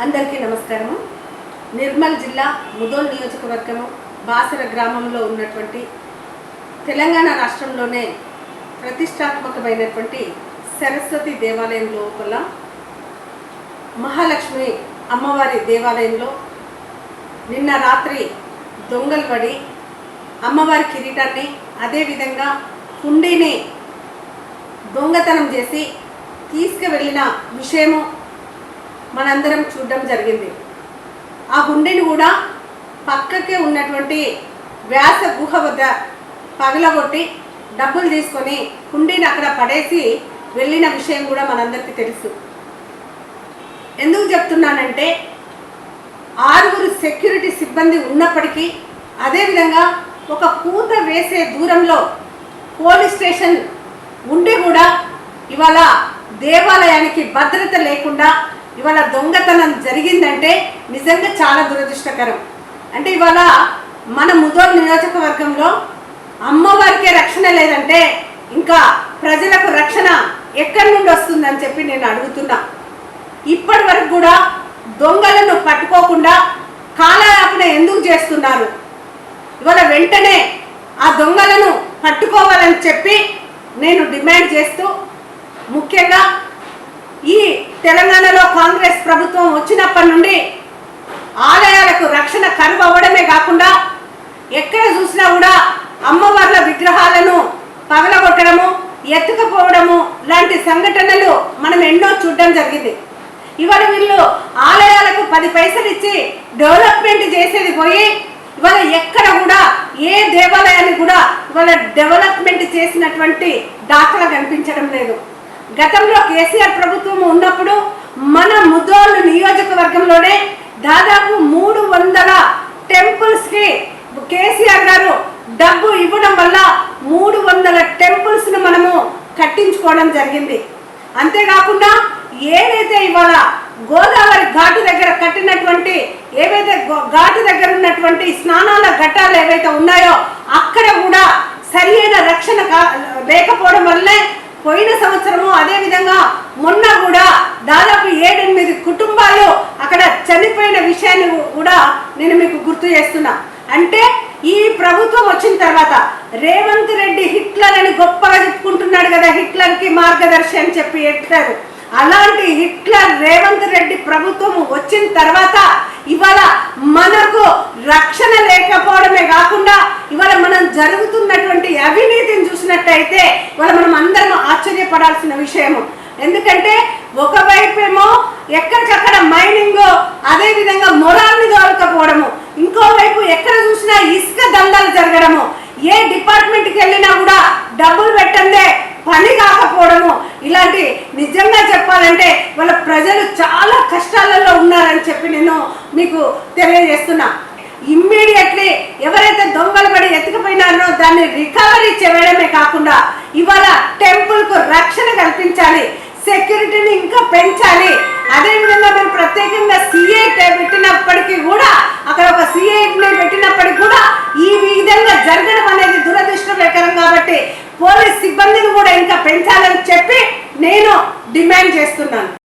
అందరికీ నమస్కారం। నిర్మల్ జిల్లా ముదోల్ నియోజకవర్గం బాసర గ్రామంలో ఉన్నటువంటి తెలంగాణ రాష్ట్రంలోనే ప్రతిష్టాత్మకమైనటువంటి సరస్వతి దేవాలయం లోపల మహాలక్ష్మి అమ్మవారి దేవాలయంలో నిన్న రాత్రి దొంగలు పడి అమ్మవారి కిరీటాన్ని అదే విధంగా హుండీని దొంగతనం చేసి తీసుకువెళ్ళిన విషయము మనందరం చూడడం జరిగింది। ఆ హుండీని కూడా పక్కకే ఉన్నటువంటి వ్యాస గుహ వద్ద పగలగొట్టి డబ్బులు తీసుకొని హుండీని అక్కడ పడేసి వెళ్ళిన విషయం కూడా మనందరికీ తెలుసు। ఎందుకు చెప్తున్నానంటే 6 సెక్యూరిటీ సిబ్బంది ఉన్నప్పటికీ అదేవిధంగా ఒక కూత వేసే దూరంలో పోలీస్ స్టేషన్ ఉండి కూడా ఇవాళ దేవాలయానికి భద్రత లేకుండా ఇవాళ దొంగతనం జరిగిందంటే నిజంగా చాలా దురదృష్టకరం। అంటే ఇవాళ మన ముదోల్ నియోజకవర్గంలో అమ్మవారికే రక్షణ లేదంటే ఇంకా ప్రజలకు రక్షణ ఎక్కడి నుండి వస్తుందని చెప్పి నేను అడుగుతున్నా। ఇప్పటి వరకు కూడా దొంగలను పట్టుకోకుండా కాలయాపన ఎందుకు చేస్తున్నారు? ఇవాళ వెంటనే ఆ దొంగలను పట్టుకోవాలని చెప్పి నేను డిమాండ్ చేస్తూ, ముఖ్యంగా ఈ తెలంగాణలో కాంగ్రెస్ ప్రభుత్వం వచ్చినప్పటి నుండి ఆలయాలకు రక్షణ కరువు అవ్వడమే కాకుండా ఎక్కడ చూసినా కూడా అమ్మవార్ల విగ్రహాలను పగలగొట్టడము, ఎత్తుకుపోవడము లాంటి సంఘటనలు మనం ఎన్నో చూడడం జరిగింది। ఇవాళ వీళ్ళు ఆలయాలకు 10 పైసలు ఇచ్చి డెవలప్మెంట్ చేసేది పోయి ఇవాళ ఎక్కడ కూడా ఏ దేవాలయాన్ని కూడా ఇవాళ డెవలప్మెంట్ చేసినటువంటి దాఖలా కనిపించడం లేదు। గతంలో కేసీఆర్ ప్రభుత్వం ఉన్నప్పుడు మన ముదోల్ నియోజకవర్గంలోనే దాదాపు 300 టెంపుల్స్ కి కేసీఆర్ గారు డబ్బు ఇవ్వడం వల్ల 300 టెంపుల్స్ ను మనము కట్టించుకోవడం జరిగింది। అంతేకాకుండా ఏదైతే ఇవాళ గోదావరి ఘాటు దగ్గర కట్టినటువంటి ఏవైతే ఘాటు దగ్గర ఉన్నటువంటి స్నానాల ఘట్టాలు ఏవైతే ఉన్నాయో అక్కడ కూడా సరి అయిన రక్షణ లేకపోవడం వల్లే పోయిన సంవత్సరము అదే విధంగా మొన్న కూడా దాదాపు 7-8 కుటుంబాలు అక్కడ చనిపోయిన విషయాన్ని కూడా నేను మీకు గుర్తు చేస్తున్నా। అంటే ఈ ప్రభుత్వం వచ్చిన తర్వాత రేవంత్ రెడ్డి హిట్లర్ అని గొప్పగా చెప్పుకుంటున్నాడు కదా, హిట్లర్ కి మార్గదర్శి అని చెప్పి ఎట్టారు। అలాంటి హిట్లర్ రేవంత్ రెడ్డి ప్రభుత్వం వచ్చిన తర్వాత ఇవాళ మనకు రక్షణ లేకపోవడమే కాకుండా ఇవాళ మనం జరుగుతున్నటువంటి అవినీతిని చూసినట్టయితే ఇవాళ మనం అందరం ఆశ్చర్యపడాల్సిన విషయము। ఎందుకంటే ఒకవైపేమో ఎక్కడికక్కడ మైనింగ్, అదే విధంగా మొరాల్ని దొరకపోవడము, ఇంకోవైపు ఎక్కడ చూసినా ఇసుక దందాలు జరగడము, ఏ డిపార్ట్మెంట్కి వెళ్ళినా కూడా డబ్బులు పెట్టందే పని కాకపోవడము, ఇలాంటి నిజంగా చెప్పాలంటే వాళ్ళ ప్రజలు చాలా కష్టాలలో ఉన్నారని చెప్పి నేను మీకు తెలియజేస్తున్నా। ఇమ్మీడియట్లీ ఎవరైతే దొంగలు పడి ఎత్తుకుపోయినారో దాన్ని రికవరీ చేయడమే కాకుండా ఇవాళ టెంపుల్ కు రక్షణ కల్పించాలి, సెక్యూరిటీని ఇంకా పెంచాలి। అదేవిధంగా మీరు ప్రత్యేకంగా సిఐ పెట్టినప్పటికీ కూడా అక్కడ ఒక సిఐని పెట్టినప్పటికీ కూడా ఈ విధంగా జరగడం అనేది దురదృష్టకరం కాబట్టి పోలీస్ సిబ్బందిని కూడా ఇంకా పెంచాలని చెప్పి నేను డిమాండ్ చేస్తున్నాను।